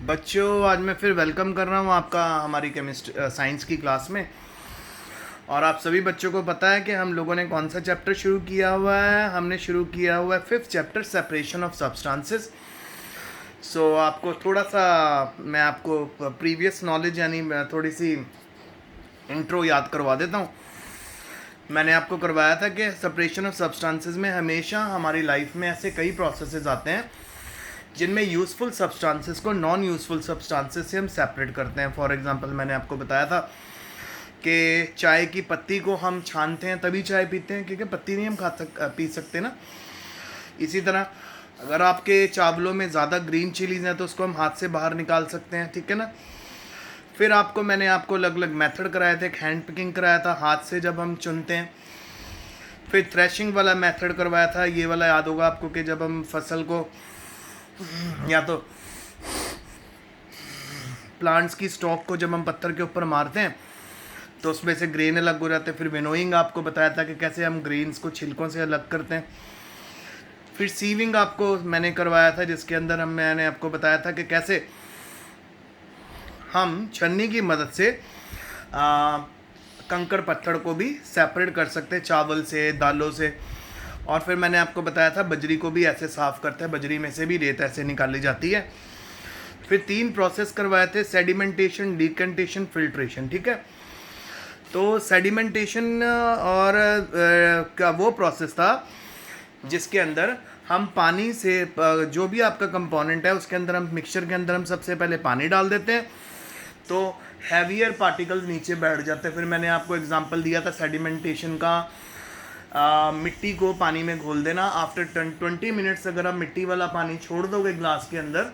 बच्चों, आज मैं फिर वेलकम कर रहा हूँ आपका हमारी केमिस्ट्री साइंस की क्लास में। और आप सभी बच्चों को पता है कि हम लोगों ने कौन सा चैप्टर शुरू किया हुआ है। हमने शुरू किया हुआ है 5th chapter, separation of substances. आपको थोड़ा सा मैं आपको प्रीवियस नॉलेज यानी थोड़ी सी इंट्रो याद करवा देता हूँ। मैंने आपको करवाया था कि सेपरेशन ऑफ सब्सटेंसेस में हमेशा हमारी लाइफ में ऐसे कई प्रोसेसेस आते हैं जिनमें यूज़फुल सब्सटेंसेस को नॉन यूज़फुल सब्सटेंसेस से हम सेपरेट करते हैं। फॉर एग्जांपल, मैंने आपको बताया था कि चाय की पत्ती को हम छानते हैं तभी चाय पीते हैं, क्योंकि पत्ती नहीं हम पी सकते ना। इसी तरह अगर आपके चावलों में ज़्यादा ग्रीन चिलीज़ हैं तो उसको हम हाथ से बाहर निकाल सकते हैं, ठीक है ना। फिर मैंने आपको अलग अलग मेथड कराए थे। हैंड पिकिंग कराया था, हाथ से जब हम चुनते हैं। फिर थ्रेशिंग वाला मेथड करवाया था, ये वाला याद होगा आपको, कि जब हम फसल को या तो प्लांट्स की स्टॉक को जब हम पत्थर के ऊपर मारते हैं तो उसमें से ग्रेन अलग हो जाते हैं। फिर विनोइंग आपको बताया था कि कैसे हम ग्रेन्स को छिलकों से अलग करते हैं। फिर सीविंग आपको मैंने करवाया था, जिसके अंदर मैंने आपको बताया था कि कैसे हम छन्नी की मदद से कंकड़ पत्थर को भी सेपरेट कर सकते हैं चावल से, दालों से। और फिर मैंने आपको बताया था बजरी को भी ऐसे साफ़ करते हैं, बजरी में से भी रेत ऐसे निकाली जाती है। फिर 3 प्रोसेस करवाए थे, सेडिमेंटेशन, डिकेंटेशन, फिल्ट्रेशन, ठीक है। तो सेडिमेंटेशन और का वो प्रोसेस था जिसके अंदर हम पानी से जो भी आपका कंपोनेंट है उसके अंदर हम मिक्सचर के अंदर हम सबसे पहले पानी डाल देते हैं तो हैवियर पार्टिकल्स नीचे बैठ जाते हैं। फिर मैंने आपको एग्जांपल दिया था सेडिमेंटेशन का, मिट्टी को पानी में घोल देना। आफ्टर 20 मिनट्स अगर आप मिट्टी वाला पानी छोड़ दोगे ग्लास के अंदर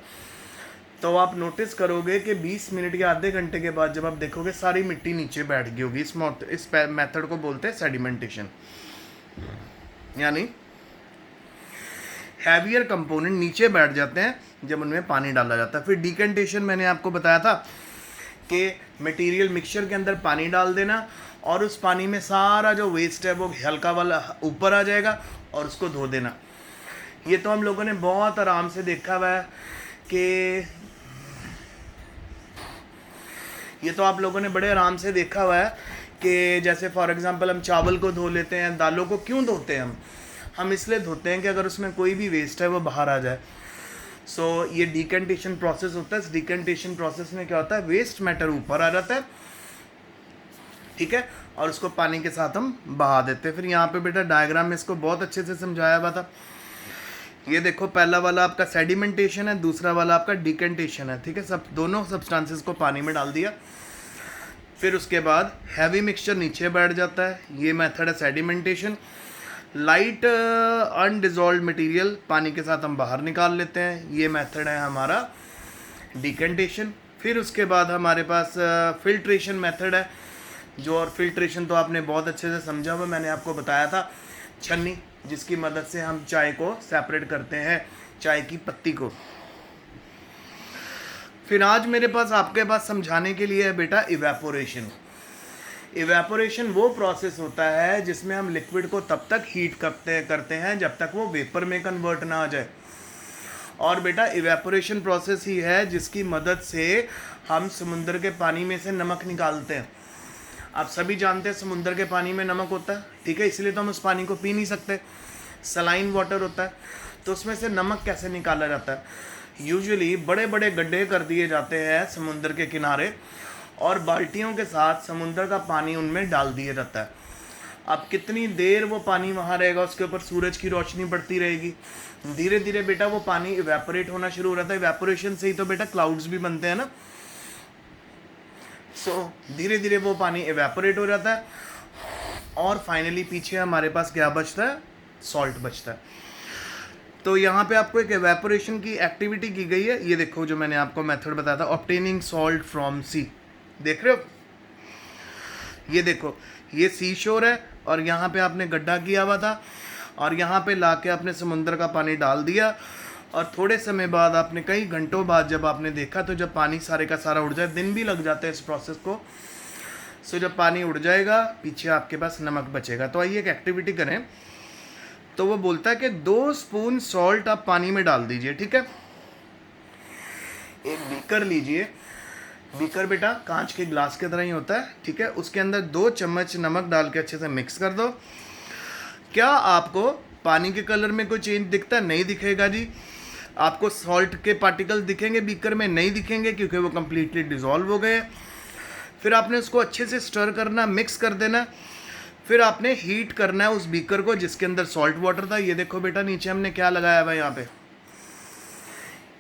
तो आप नोटिस करोगे कि 20 मिनट या आधे घंटे के बाद जब आप देखोगे सारी मिट्टी नीचे बैठ गई होगी। इस मेथड को बोलते हैं सेडिमेंटेशन, यानी हैवियर कंपोनेंट नीचे बैठ जाते हैं जब उनमें पानी डाला जाता है। फिर डिकेंटेशन मैंने आपको बताया था कि मटेरियल मिक्सचर के अंदर पानी डाल देना और उस पानी में सारा जो वेस्ट है वो हल्का वाला ऊपर आ जाएगा और उसको धो देना। ये तो हम लोगों ने बहुत आराम से देखा हुआ है कि ये तो आप लोगों ने बड़े आराम से देखा हुआ है कि जैसे फॉर एग्जांपल हम चावल को धो लेते हैं, दालों को क्यों धोते हैं हम इसलिए धोते हैं कि अगर उसमें कोई भी वेस्ट है वो बाहर आ जाए। ये डिकेंटेशन प्रोसेस होता है। इस डिकेंटेशन प्रोसेस में क्या होता है, वेस्ट मैटर ऊपर आ जाता है, ठीक है, और उसको पानी के साथ हम बहा देते हैं। फिर यहाँ पे बेटा डायग्राम में इसको बहुत अच्छे से समझाया हुआ था। ये देखो, पहला वाला आपका सेडिमेंटेशन है, दूसरा वाला आपका डिकेंटेशन है, ठीक है। सब दोनों सब्सटेंसेस को पानी में डाल दिया। फिर उसके बाद हैवी मिक्सचर नीचे बैठ जाता है, ये मेथड है सेडिमेंटेशन। लाइट अनडिजॉल्व मटेरियल पानी के साथ हम बाहर निकाल लेते हैं, ये मेथड है हमारा डिकेंटेशन। फिर उसके बाद हमारे पास फिल्ट्रेशन मेथड है, और फिल्ट्रेशन तो आपने बहुत अच्छे से समझा हुआ, मैंने आपको बताया था, छन्नी जिसकी मदद से हम चाय को सेपरेट करते हैं, चाय की पत्ती को। फिर आज मेरे पास आपके पास समझाने के लिए है बेटा इवेपोरेशन। इवेपोरेशन वो प्रोसेस होता है जिसमें हम लिक्विड को तब तक हीट करते हैं जब तक वो वेपर में कन्वर्ट ना आ जाए। और बेटा इवेपोरेशन प्रोसेस ही है जिसकी मदद से हम समुद्र के पानी में से नमक निकालते हैं। आप सभी जानते हैं समुद्र के पानी में नमक होता है, ठीक है, इसलिए तो हम उस पानी को पी नहीं सकते, सलाइन वाटर होता है। तो उसमें से नमक कैसे निकाला जाता है, यूजुअली बड़े बड़े गड्ढे कर दिए जाते हैं समुद्र के किनारे और बाल्टियों के साथ समुद्र का पानी उनमें डाल दिया जाता है। अब कितनी देर वो पानी वहाँ रहेगा, उसके ऊपर सूरज की रोशनी पड़ती रहेगी, धीरे धीरे बेटा वो पानी इवेपोरेट होना शुरू हो जाता है। इवेपोरेशन से ही तो बेटा क्लाउड्स भी बनते हैं ना। धीरे धीरे वो पानी इवेपोरेट हो जाता है और फाइनली पीछे हमारे पास क्या बचता है, सॉल्ट बचता है। तो यहाँ पे आपको एक इवेपोरेशन की एक्टिविटी की गई है। ये देखो जो मैंने आपको मेथड बताया था, ऑब्टेनिंग सॉल्ट फ्रॉम सी, देख रहे हो, ये देखो ये सी शोर है और यहाँ पे आपने गड्ढा किया हुआ था और यहाँ पे लाके आपने समुद्र का पानी डाल दिया और थोड़े समय बाद आपने, कई घंटों बाद जब आपने देखा तो जब पानी सारे का सारा उड़ जाए, दिन भी लग जाता है इस प्रोसेस को। जब पानी उड़ जाएगा पीछे आपके पास नमक बचेगा। तो आइए एक एक्टिविटी करें। तो वो बोलता है कि 2 स्पून सॉल्ट आप पानी में डाल दीजिए, ठीक है। एक बीकर लीजिए, बीकर बेटा कांच के ग्लास की तरह ही होता है, ठीक है। उसके अंदर 2 चम्मच नमक डाल के अच्छे से मिक्स कर दो। क्या आपको पानी के कलर में कोई चेंज दिखता है? नहीं दिखेगा जी। आपको सॉल्ट के पार्टिकल दिखेंगे बीकर में? नहीं दिखेंगे, क्योंकि वो कम्प्लीटली डिज़ोल्व हो गए। फिर आपने उसको अच्छे से स्टर करना, मिक्स कर देना। फिर आपने हीट करना है उस बीकर को जिसके अंदर सॉल्ट वाटर था। ये देखो बेटा नीचे हमने क्या लगाया हुआ है, यहाँ पे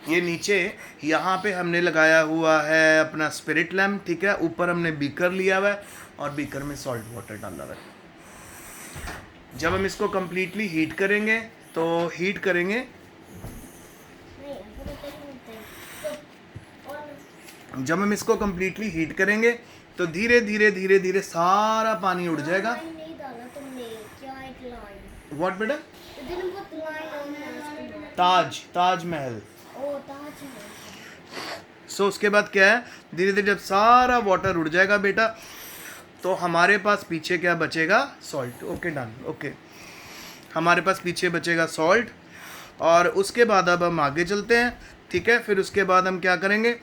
ये नीचे यहाँ पे हमने लगाया हुआ है अपना स्पिरिट लैम्प, ठीक है। ऊपर हमने बीकर लिया हुआ है और बीकर में सॉल्ट वाटर डाला हुआ है। जब हम इसको कम्प्लीटली हीट करेंगे तो हीट करेंगे, जब हम इसको कम्प्लीटली हीट करेंगे तो धीरे धीरे धीरे धीरे सारा पानी उड़ जाएगा। व्हाट बेटा? ताजमहल। सो उसके बाद क्या है, धीरे धीरे जब सारा वाटर उड़ जाएगा बेटा तो हमारे पास पीछे क्या बचेगा? सॉल्ट। Okay done, okay. हमारे पास पीछे बचेगा सॉल्ट। और उसके बाद अब हम आगे चलते हैं, ठीक है। फिर उसके बाद हम क्या करेंगे,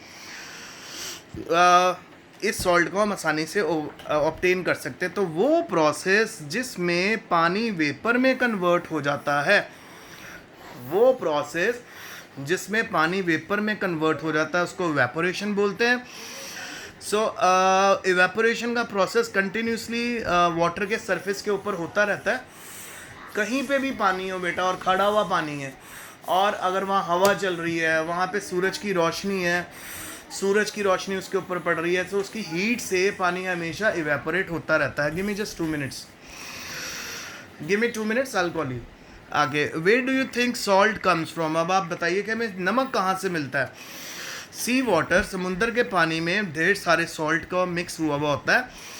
इस सॉल्ट को हम आसानी से ऑब्टेन कर सकते हैं। तो वो प्रोसेस जिसमें पानी वेपर में कन्वर्ट हो जाता है, वो प्रोसेस जिसमें पानी वेपर में कन्वर्ट हो जाता है उसको इवेपोरेशन बोलते हैं। सो इवेपोरेशन का प्रोसेस कंटिन्यूसली वाटर के सरफेस के ऊपर होता रहता है। कहीं पे भी पानी हो बेटा और खड़ा हुआ पानी है और अगर वहाँ हवा चल रही है, वहाँ पे सूरज की रोशनी है, सूरज की रोशनी उसके ऊपर पड़ रही है, तो उसकी हीट से पानी हमेशा इवेपोरेट होता रहता है। Give me just 2 minutes, give me 2 minutes, I will call you. आगे, where do you think salt comes from? अब आप बताइए कि हमें नमक कहाँ से मिलता है? सी वाटर, समुद्र के पानी में ढेर सारे सॉल्ट का मिक्स हुआ होता है।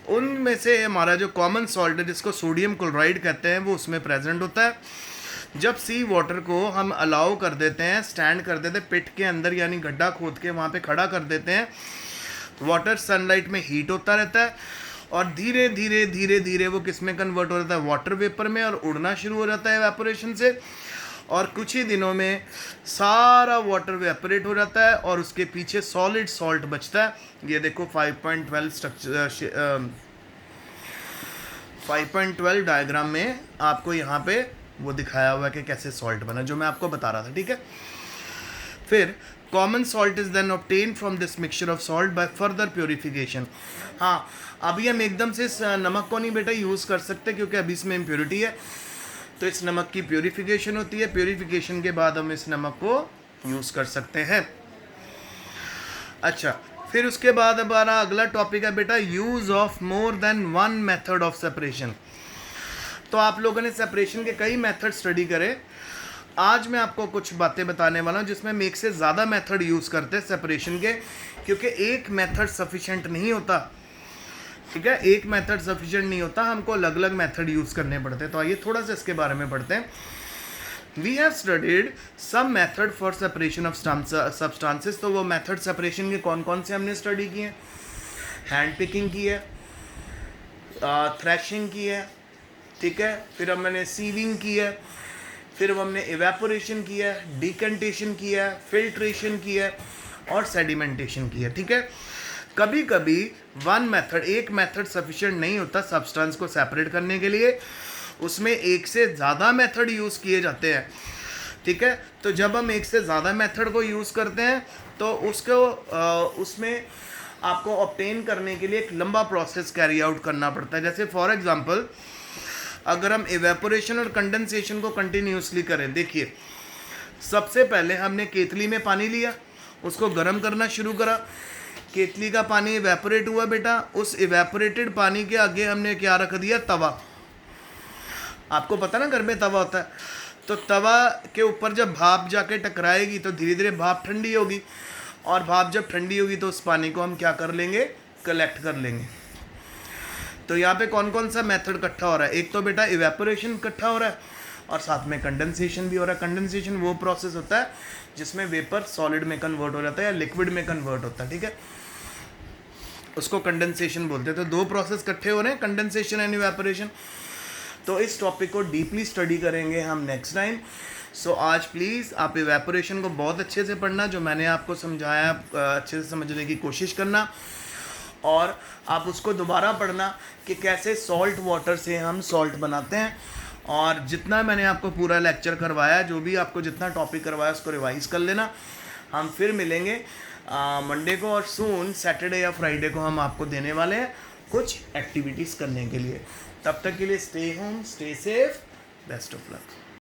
उनमें से हमारा जो कॉमन सॉल्ट है जिसको सोडियम क्लोराइड कहते हैं वो उसमें प्रेजेंट होता है। जब सी वाटर को हम अलाउ कर देते हैं, स्टैंड कर देते हैं पिट के अंदर, यानी गड्ढा खोद के वहाँ पे खड़ा कर देते हैं, वाटर सनलाइट में हीट होता रहता है और धीरे धीरे धीरे धीरे वो किस में कन्वर्ट हो जाता है? वाटर वेपर में, और उड़ना शुरू हो जाता है एवेपोरेशन से। और कुछ ही दिनों में सारा वाटर वेपोरेट हो जाता है और उसके पीछे सॉलिड सॉल्ट बचता है। ये देखो 5.12 स्ट्रक्चर, 5.12 डायग्राम में आपको यहाँ पे वो दिखाया हुआ है कि कैसे सॉल्ट बना, जो मैं आपको बता रहा था, ठीक है। फिर common salt is then obtain from this mixture of salt by further purification. हाँ, अभी हम एकदम से इस नमक को नहीं बेटा यूज़ कर सकते क्योंकि अभी इसमें इम्प्योरिटी है, तो इस नमक की प्योरिफिकेशन होती है। प्योरिफिकेशन के बाद हम इस नमक को यूज़ कर सकते हैं। अच्छा, फिर उसके बाद हमारा अगला टॉपिक है बेटा use of more than one method of separation. तो आप लोगों ने सेपरेशन के कई मेथड स्टडी करे। आज मैं आपको कुछ बातें बताने वाला हूँ जिसमें हम एक से ज़्यादा मेथड यूज़ करते हैं सेपरेशन के, क्योंकि एक मेथड सफिशेंट नहीं होता, ठीक है। एक मेथड सफिशेंट नहीं होता, हमको अलग अलग मेथड यूज़ करने पड़ते हैं। तो आइए थोड़ा सा इसके बारे में पढ़ते हैं। We have studied some method for separation of substances. तो वो मेथड सेपरेशन के कौन कौन से हमने स्टडी किए? हैंड पिकिंग की है, थ्रैशिंग की है, ठीक है। फिर हमने सीविंग की है, फिर हमने इवेपोरेशन किया है, डिकंटेशन किया है, फिल्ट्रेशन किया है और सेडिमेंटेशन किया है, ठीक है। कभी कभी एक मेथड सफिशिएंट नहीं होता सब्सटेंस को सेपरेट करने के लिए, उसमें एक से ज़्यादा मेथड यूज़ किए जाते हैं, ठीक है। तो जब हम एक से ज़्यादा मेथड को यूज़ करते हैं तो उसमें आपको ऑब्टेन करने के लिए एक लंबा प्रोसेस कैरी आउट करना पड़ता है। जैसे फॉर एग्जांपल अगर हम इवेपोरेशन और कंडेंसेशन को कंटिन्यूसली करें, देखिए सबसे पहले हमने केतली में पानी लिया, उसको गर्म करना शुरू करा, केतली का पानी इवेपोरेट हुआ बेटा, उस इवेपोरेटेड पानी के आगे हमने क्या रख दिया? तवा। आपको पता ना घर में तवा होता है, तो तवा के ऊपर जब भाप जाके टकराएगी तो धीरे धीरे भाप ठंडी होगी, और भाप जब ठंडी होगी तो उस पानी को हम क्या कर लेंगे? कलेक्ट कर लेंगे। तो यहाँ पे कौन कौन सा मेथड इकट्ठा हो रहा है? एक तो बेटा इवेपोरेशन इकट्ठा हो रहा है और साथ में कंडेंसेशन भी हो रहा है। कंडेंसेशन वो प्रोसेस होता है जिसमें वेपर सॉलिड में कन्वर्ट हो जाता है या लिक्विड में कन्वर्ट होता है, ठीक है, उसको कंडेंसेशन बोलते हैं। तो दो प्रोसेस इकट्ठे हो रहे हैं, कंडेंसेशन एंड इवेपोरेशन। तो इस टॉपिक को डीपली स्टडी करेंगे हम नेक्स्ट टाइम। सो आज प्लीज़ आप इवेपोरेशन को बहुत अच्छे से पढ़ना, जो मैंने आपको समझाया अच्छे से समझने की कोशिश करना, और आप उसको दोबारा पढ़ना कि कैसे सॉल्ट वाटर से हम सॉल्ट बनाते हैं। और जितना मैंने आपको पूरा लेक्चर करवाया, जो भी आपको जितना टॉपिक करवाया उसको रिवाइज कर लेना। हम फिर मिलेंगे मंडे को, और सून सैटरडे या फ्राइडे को हम आपको देने वाले हैं कुछ एक्टिविटीज़ करने के लिए। तब तक के लिए stay home, stay safe, best of luck.